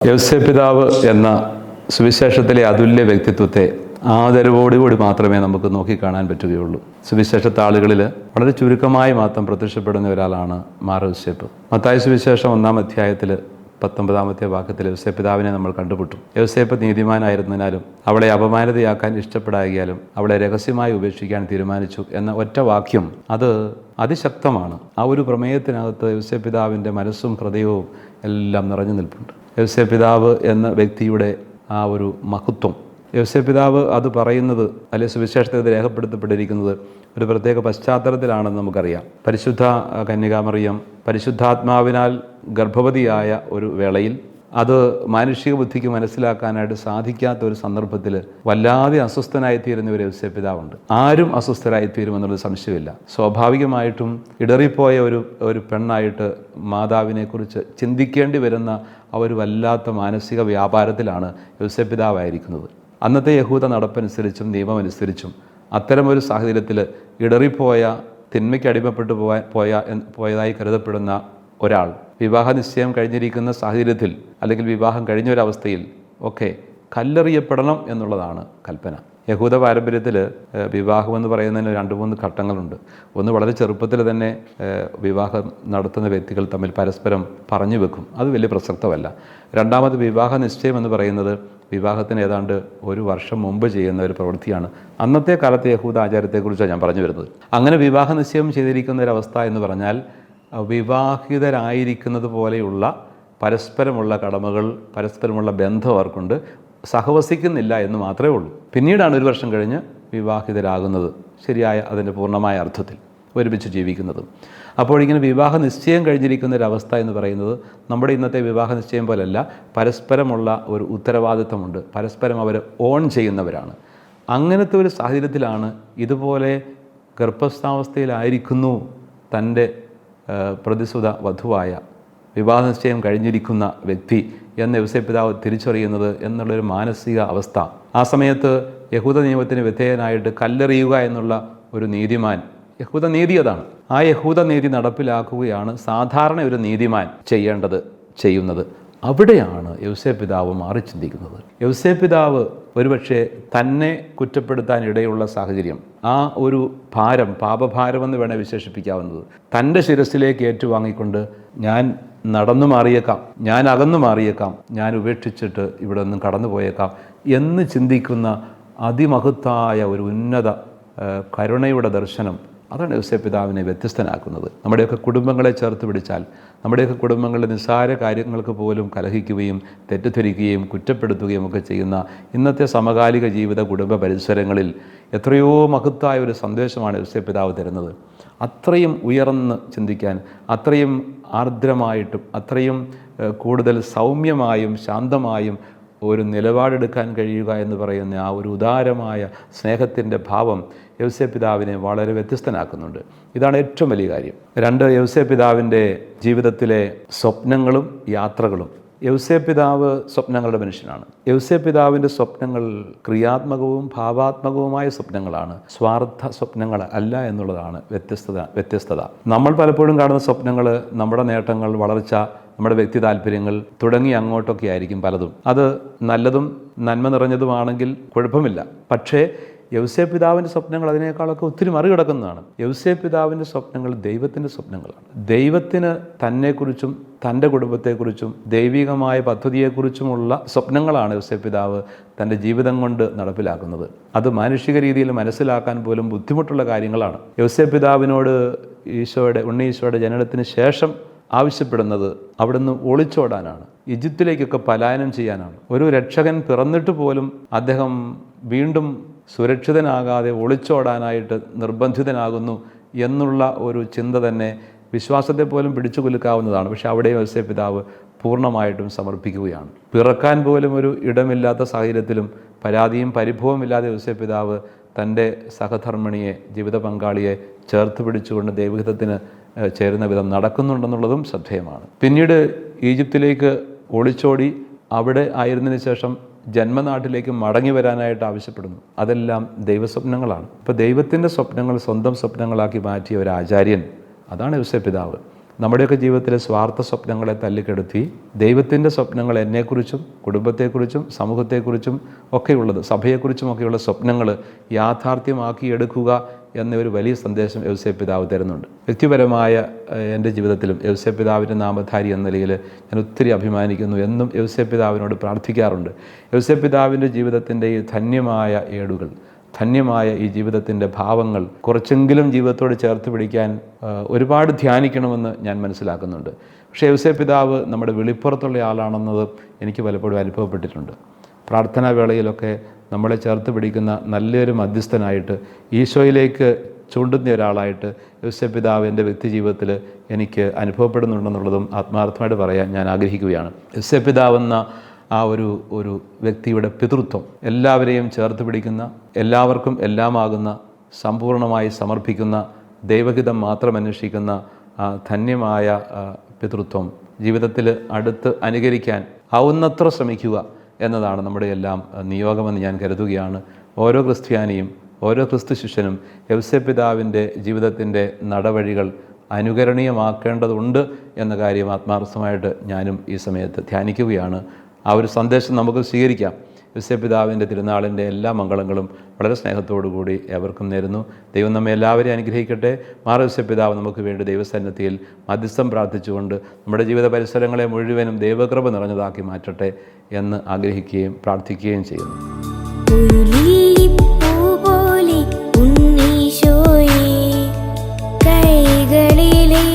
യൗസേപ്പ് പിതാവ് എന്ന സുവിശേഷത്തിലെ അതുല്യ വ്യക്തിത്വത്തെ ആദരവോടുകൂടി മാത്രമേ നമുക്ക് നോക്കിക്കാണാൻ പറ്റുകയുള്ളൂ. സുവിശേഷത്തെ ആളുകളിൽ വളരെ ചുരുക്കമായി മാത്രം പ്രത്യക്ഷപ്പെടുന്ന ഒരാളാണ് മാർ യൗസേപ്പ്. മത്തായി സുവിശേഷം 1-ാം അധ്യായത്തിൽ 19-ാമത്തെ വാക്യത്തിൽ യൗസേപ്പ് പിതാവിനെ നമ്മൾ കണ്ടുപിട്ടു. യൗസേപ്പ് നീതിമാനായിരുന്നതിനാലും അവളെ അപമാനിതയാക്കാൻ ഇഷ്ടപ്പെടാകിയാലും അവളെ രഹസ്യമായി ഉപേക്ഷിക്കാൻ തീരുമാനിച്ചു എന്ന ഒറ്റ വാക്യം അത് അതിശക്തമാണ്. ആ ഒരു പ്രമേയത്തിനകത്ത് യൗസേപ്പ് പിതാവിൻ്റെ മനസ്സും ഹൃദയവും എല്ലാം നിറഞ്ഞു നിൽപ്പുണ്ട്. യൗസേപ്പ് പിതാവ് എന്ന വ്യക്തിയുടെ ആ ഒരു മഹത്വം, യൗസേപ്പ് പിതാവ് അത് പറയുന്നത് അല്ലെങ്കിൽ സുവിശേഷത്തിൽ അത് രേഖപ്പെടുത്തപ്പെട്ടിരിക്കുന്നത് ഒരു പ്രത്യേക പശ്ചാത്തലത്തിലാണെന്ന് നമുക്കറിയാം. പരിശുദ്ധ കന്യകാമറിയം പരിശുദ്ധാത്മാവിനാൽ ഗർഭവതിയായ ഒരു വേളയിൽ അത് മാനുഷിക ബുദ്ധിക്ക് മനസ്സിലാക്കാനായിട്ട് സാധിക്കാത്ത ഒരു സന്ദർഭത്തിൽ വല്ലാതെ അസ്വസ്ഥനായിത്തീരുന്ന ഒരു യൗസേപ്പ് പിതാവുണ്ട്. ആരും അസ്വസ്ഥരായിത്തീരുമെന്നുള്ളത് സംശയമില്ല. സ്വാഭാവികമായിട്ടും ഇടറിപ്പോയ ഒരു പെണ്ണായിട്ട് മാതാവിനെക്കുറിച്ച് ചിന്തിക്കേണ്ടി വരുന്ന ആ ഒരു വല്ലാത്ത മാനസിക വ്യാപാരത്തിലാണ് യൗസേപ്പ് പിതാവായിരിക്കുന്നത്. അന്നത്തെ യഹൂദ നടപ്പനുസരിച്ചും നിയമമനുസരിച്ചും അത്തരമൊരു സാഹചര്യത്തിൽ ഇടറിപ്പോയ തിന്മയ്ക്ക് അടിമപ്പെട്ടു പോയതായി കരുതപ്പെടുന്ന ഒരാൾ വിവാഹ നിശ്ചയം കഴിഞ്ഞിരിക്കുന്ന സാഹചര്യത്തിൽ അല്ലെങ്കിൽ വിവാഹം കഴിഞ്ഞൊരവസ്ഥയിൽ ഒക്കെ കല്ലെറിയപ്പെടണം എന്നുള്ളതാണ് കൽപ്പന. യഹൂദ പാരമ്പര്യത്തിൽ വിവാഹമെന്ന് പറയുന്നതിന് 2-3 ഘട്ടങ്ങളുണ്ട്. ഒന്ന്, വളരെ ചെറുപ്പത്തിൽ തന്നെ വിവാഹം നടത്തുന്ന വ്യക്തികൾ തമ്മിൽ പരസ്പരം പറഞ്ഞു വെക്കും, അത് വലിയ പ്രസക്തമല്ല. രണ്ടാമത്, വിവാഹ നിശ്ചയം എന്ന് പറയുന്നത് വിവാഹത്തിന് ഏതാണ്ട് 1 വർഷം മുമ്പ് ചെയ്യുന്ന ഒരു പ്രവൃത്തിയാണ്. അന്നത്തെ കാലത്തെ യഹൂദ ആചാരത്തെക്കുറിച്ചാണ് ഞാൻ പറഞ്ഞു വരുന്നത്. അങ്ങനെ വിവാഹ നിശ്ചയം ചെയ്തിരിക്കുന്ന ഒരവസ്ഥ എന്ന് പറഞ്ഞാൽ വിവാഹിതരായിരിക്കുന്നത് പോലെയുള്ള പരസ്പരമുള്ള കടമകൾ, പരസ്പരമുള്ള ബന്ധം അവർക്കുണ്ട്, സഹവസിക്കുന്നില്ല എന്ന് മാത്രമേ ഉള്ളൂ. പിന്നീടാണ് 1 വർഷം കഴിഞ്ഞ് വിവാഹിതരാകുന്നത്, ശരിയായ അതിൻ്റെ പൂർണ്ണമായ അർത്ഥത്തിൽ ഒരുമിച്ച് ജീവിക്കുന്നത്. അപ്പോൾ ഇങ്ങനെ വിവാഹ നിശ്ചയം കഴിഞ്ഞിരിക്കുന്ന ഒരവസ്ഥ എന്ന് പറയുന്നത് നമ്മുടെ ഇന്നത്തെ വിവാഹ നിശ്ചയം പോലെയല്ല. പരസ്പരമുള്ള ഒരു ഉത്തരവാദിത്വമുണ്ട്, പരസ്പരം അവർ ഓൺ ചെയ്യുന്നവരാണ്. അങ്ങനത്തെ ഒരു സാഹചര്യത്തിലാണ് ഇതുപോലെ ഗർഭസ്ഥാവസ്ഥയിലായിരിക്കുന്നു തൻ്റെ പ്രതിസുത വധുവായ വിവാഹ നിശ്ചയം കഴിഞ്ഞിരിക്കുന്ന വ്യക്തി എന്ന് യൗസേപ്പ് പിതാവ് തിരിച്ചറിയുന്നത് എന്നുള്ളൊരു മാനസിക അവസ്ഥ. ആ സമയത്ത് യഹൂദ നിയമത്തിന് വിധേയനായിട്ട് കല്ലെറിയുക എന്നുള്ള ഒരു നീതിമാൻ, യഹൂദ നീതി അതാണ്. ആ യഹൂദ നീതി നടപ്പിലാക്കുകയാണ് സാധാരണ ഒരു നീതിമാൻ ചെയ്യുന്നത്. അവിടെയാണ് യൗസേപ്പ് പിതാവ് മാറി ചിന്തിക്കുന്നത്. യൗസേപ്പ് പിതാവ് ഒരുപക്ഷെ തന്നെ കുറ്റപ്പെടുത്താൻ ഇടയുള്ള സാഹചര്യം, ആ ഒരു ഭാരം, പാപഭാരമെന്ന് വേണേൽ വിശേഷിപ്പിക്കാവുന്നത്, തൻ്റെ ശിരസിലേക്ക് ഏറ്റുവാങ്ങിക്കൊണ്ട് ഞാൻ നടന്നു മാറിയേക്കാം, ഞാൻ അകന്നു മാറിയേക്കാം, ഞാൻ ഉപേക്ഷിച്ചിട്ട് ഇവിടെ നിന്നും കടന്നു പോയേക്കാം എന്ന് ചിന്തിക്കുന്ന അതിമഹത്തായ ഒരു ഉന്നത കരുണയുടെ ദർശനം, അതാണ് യൗസേപ്പ് പിതാവിനെ വ്യത്യസ്തനാക്കുന്നത്. നമ്മുടെയൊക്കെ കുടുംബങ്ങളെ ചേർത്ത് പിടിച്ചാൽ, നമ്മുടെയൊക്കെ കുടുംബങ്ങളിലെ നിസ്സാര കാര്യങ്ങൾക്ക് പോലും കലഹിക്കുകയും തെറ്റിദ്ധരിക്കുകയും കുറ്റപ്പെടുത്തുകയും ഒക്കെ ചെയ്യുന്ന ഇന്നത്തെ സമകാലിക ജീവിത കുടുംബ പരിസരങ്ങളിൽ എത്രയോ മഹത്തായ ഒരു സന്ദേശമാണ് യൗസേപ്പ് പിതാവ് തരുന്നത്. അത്രയും ഉയർന്ന് ചിന്തിക്കാൻ, അത്രയും ആർദ്രമായിട്ടും അത്രയും കൂടുതൽ സൗമ്യമായും ശാന്തമായും ഒരു നിലപാടെടുക്കാൻ കഴിയുക എന്ന് പറയുന്ന ആ ഒരു ഉദാരമായ സ്നേഹത്തിൻ്റെ ഭാവം യൗസേപ്പ് പിതാവിനെ വളരെ വ്യത്യസ്തനാക്കുന്നുണ്ട്. ഇതാണ് ഏറ്റവും വലിയ കാര്യം. 2, യൗസേപ്പ് പിതാവിൻ്റെ ജീവിതത്തിലെ സ്വപ്നങ്ങളും യാത്രകളും. യൗസേപ്പ് പിതാവ് സ്വപ്നങ്ങളുടെ മനുഷ്യനാണ്. യൗസേപ്പ് പിതാവിൻ്റെ സ്വപ്നങ്ങൾ ക്രിയാത്മകവും ഭാവാത്മകവുമായ സ്വപ്നങ്ങളാണ്, സ്വാർത്ഥ സ്വപ്നങ്ങൾ അല്ല എന്നുള്ളതാണ് വ്യത്യസ്തത. നമ്മൾ പലപ്പോഴും കാണുന്ന സ്വപ്നങ്ങൾ നമ്മുടെ നേട്ടങ്ങൾ, വളർച്ച, നമ്മുടെ വ്യക്തി താല്പര്യങ്ങൾ തുടങ്ങി അങ്ങോട്ടൊക്കെ ആയിരിക്കും പലതും. അത് നല്ലതും നന്മ നിറഞ്ഞതുമാണെങ്കിൽ കുഴപ്പമില്ല. പക്ഷേ യൗസേപ്പ് പിതാവിൻ്റെ സ്വപ്നങ്ങൾ അതിനേക്കാളൊക്കെ ഒത്തിരി മറികടക്കുന്നതാണ്. യൗസേപ്പ് പിതാവിൻ്റെ സ്വപ്നങ്ങൾ ദൈവത്തിൻ്റെ സ്വപ്നങ്ങളാണ്. ദൈവത്തിന് തന്നെക്കുറിച്ചും തൻ്റെ കുടുംബത്തെക്കുറിച്ചും ദൈവികമായ പദ്ധതിയെക്കുറിച്ചുമുള്ള സ്വപ്നങ്ങളാണ് യൗസേപ്പ് പിതാവ് തൻ്റെ ജീവിതം കൊണ്ട് നടപ്പിലാക്കുന്നത്. അത് മാനുഷിക രീതിയിൽ മനസ്സിലാക്കാൻ പോലും ബുദ്ധിമുട്ടുള്ള കാര്യങ്ങളാണ്. യൗസേപ്പ് പിതാവിനോട് ഉണ്ണീശോയുടെ ജനനത്തിന് ശേഷം ആവശ്യപ്പെടുന്നത് അവിടുന്ന് ഒളിച്ചോടാനാണ്, ഈജിപ്തിലേക്കൊക്കെ പലായനം ചെയ്യാനാണ്. ഒരു രക്ഷകൻ പിറന്നിട്ട് പോലും അദ്ദേഹം വീണ്ടും സുരക്ഷിതനാകാതെ ഒളിച്ചോടാനായിട്ട് നിർബന്ധിതനാകുന്നു എന്നുള്ള ഒരു ചിന്ത തന്നെ വിശ്വാസത്തെ പോലും പിടിച്ചു കുലുക്കാവുന്നതാണ്. പക്ഷെ അവിടെ യൗസേപ്പ് പിതാവ് പൂർണ്ണമായിട്ടും സമർപ്പിക്കുകയാണ്. പിറക്കാൻ പോലും ഒരു ഇടമില്ലാത്ത സാഹചര്യത്തിലും പരാതിയും പരിഭവവും ഇല്ലാതെ യൗസേപ്പ് പിതാവ് തൻ്റെ സഹധർമ്മിണിയെ, ജീവിത പങ്കാളിയെ ചേർത്ത് പിടിച്ചുകൊണ്ട് ദൈവഹിതത്തിന് ചേരുന്ന വിധം നടക്കുന്നുണ്ടെന്നുള്ളതും ശ്രദ്ധേയമാണ്. പിന്നീട് ഈജിപ്തിലേക്ക് ഒളിച്ചോടി അവിടെ ആയിരുന്നതിന് ശേഷം ജന്മനാട്ടിലേക്ക് മടങ്ങി വരാനായിട്ട് ആവശ്യപ്പെടുന്നു. അതെല്ലാം ദൈവസ്വപ്നങ്ങളാണ്. ഇപ്പോൾ ദൈവത്തിൻ്റെ സ്വപ്നങ്ങൾ സ്വന്തം സ്വപ്നങ്ങളാക്കി മാറ്റിയ ഒരു ആചാര്യൻ, അതാണ് യൗസേപ്പ് പിതാവ്. നമ്മുടെയൊക്കെ ജീവിതത്തിലെ സ്വാർത്ഥ സ്വപ്നങ്ങളെ തല്ലിക്കെടുത്തി ദൈവത്തിൻ്റെ സ്വപ്നങ്ങൾ എന്നെക്കുറിച്ചും കുടുംബത്തെക്കുറിച്ചും സമൂഹത്തെക്കുറിച്ചും ഒക്കെയുള്ളത്, സഭയെക്കുറിച്ചുമൊക്കെയുള്ള സ്വപ്നങ്ങൾ യാഥാർത്ഥ്യമാക്കിയെടുക്കുക എന്ന ഒരു വലിയ സന്ദേശം യൗസേപ്പ് പിതാവ് തരുന്നുണ്ട്. വ്യക്തിപരമായ എൻ്റെ ജീവിതത്തിലും യൗസേപ്പ് പിതാവിൻ്റെ നാമധാരി എന്ന നിലയിൽ ഞാൻ ഒത്തിരി അഭിമാനിക്കുന്നു. എന്നും യൗസേപ്പ് പിതാവിനോട് പ്രാർത്ഥിക്കാറുണ്ട്. യൗസേപ്പ് പിതാവിൻ്റെ ജീവിതത്തിൻ്റെ ഈ ധന്യമായ ഏടുകൾ, ധന്യമായ ഈ ജീവിതത്തിൻ്റെ ഭാവങ്ങൾ കുറച്ചെങ്കിലും ജീവിതത്തോട് ചേർത്ത് പിടിക്കാൻ ഒരുപാട് ധ്യാനിക്കണമെന്ന് ഞാൻ മനസ്സിലാക്കുന്നുണ്ട്. പക്ഷേ യൗസേപ്പ് പിതാവ് നമ്മുടെ വെളിപ്പുറത്തുള്ള ആളാണെന്നത് എനിക്ക് പലപ്പോഴും അനുഭവപ്പെട്ടിട്ടുണ്ട്. പ്രാർത്ഥനാ വേളയിലൊക്കെ നമ്മളെ ചേർത്ത് പിടിക്കുന്ന നല്ലൊരു മധ്യസ്ഥനായിട്ട്, ഈശോയിലേക്ക് ചൂണ്ടുന്ന ഒരാളായിട്ട് യൗസേപ്പ് പിതാവ് എൻ്റെ വ്യക്തി ജീവിതത്തിൽ എനിക്ക് അനുഭവപ്പെടുന്നുണ്ടെന്നുള്ളതും ആത്മാർത്ഥമായിട്ട് പറയാൻ ഞാൻ ആഗ്രഹിക്കുകയാണ്. യൗസേപ്പ് പിതാവെന്ന ആ ഒരു വ്യക്തിയുടെ പിതൃത്വം, എല്ലാവരെയും ചേർത്ത് പിടിക്കുന്ന, എല്ലാവർക്കും എല്ലാമാകുന്ന, സമ്പൂർണ്ണമായി സമർപ്പിക്കുന്ന, ദൈവഹിതം മാത്രം അന്വേഷിക്കുന്ന ആ ധന്യമായ പിതൃത്വം ജീവിതത്തിൽ അടുത്ത് അനുകരിക്കാൻ ആവുന്നത്ര ശ്രമിക്കുക എന്നതാണ് നമ്മുടെ എല്ലാം നിയോഗമെന്ന് ഞാൻ കരുതുകയാണ്. ഓരോ ക്രിസ്ത്യാനിയും, ഓരോ ക്രിസ്തു ശിഷ്യനും യൗസേപ്പ് പിതാവിൻ്റെ ജീവിതത്തിൻ്റെ നടവഴികൾ അനുകരണീയമാക്കേണ്ടതുണ്ട് എന്ന കാര്യം ആത്മാർത്ഥമായിട്ട് ഞാനും ഈ സമയത്ത് ധ്യാനിക്കുകയാണ്. ആ ഒരു സന്ദേശം നമുക്ക് സ്വീകരിക്കാം. യൗസേപ്പ് പിതാവിൻ്റെ തിരുനാളിൻ്റെ എല്ലാ മംഗളങ്ങളും വളരെ സ്നേഹത്തോടു കൂടി ഏവർക്കും നേരുന്നു. ദൈവം നമ്മെ എല്ലാവരെയും അനുഗ്രഹിക്കട്ടെ. മാർ യൗസേപ്പ് പിതാവ് നമുക്ക് വേണ്ടി ദൈവസന്നിധിയിൽ മധ്യസ്ഥം പ്രാർത്ഥിച്ചുകൊണ്ട് നമ്മുടെ ജീവിത പരിസരങ്ങളെ മുഴുവനും ദൈവകൃപ നിറഞ്ഞതാക്കി മാറ്റട്ടെ എന്ന് ആഗ്രഹിക്കുകയും പ്രാർത്ഥിക്കുകയും ചെയ്യുന്നു. കൈകളിലെ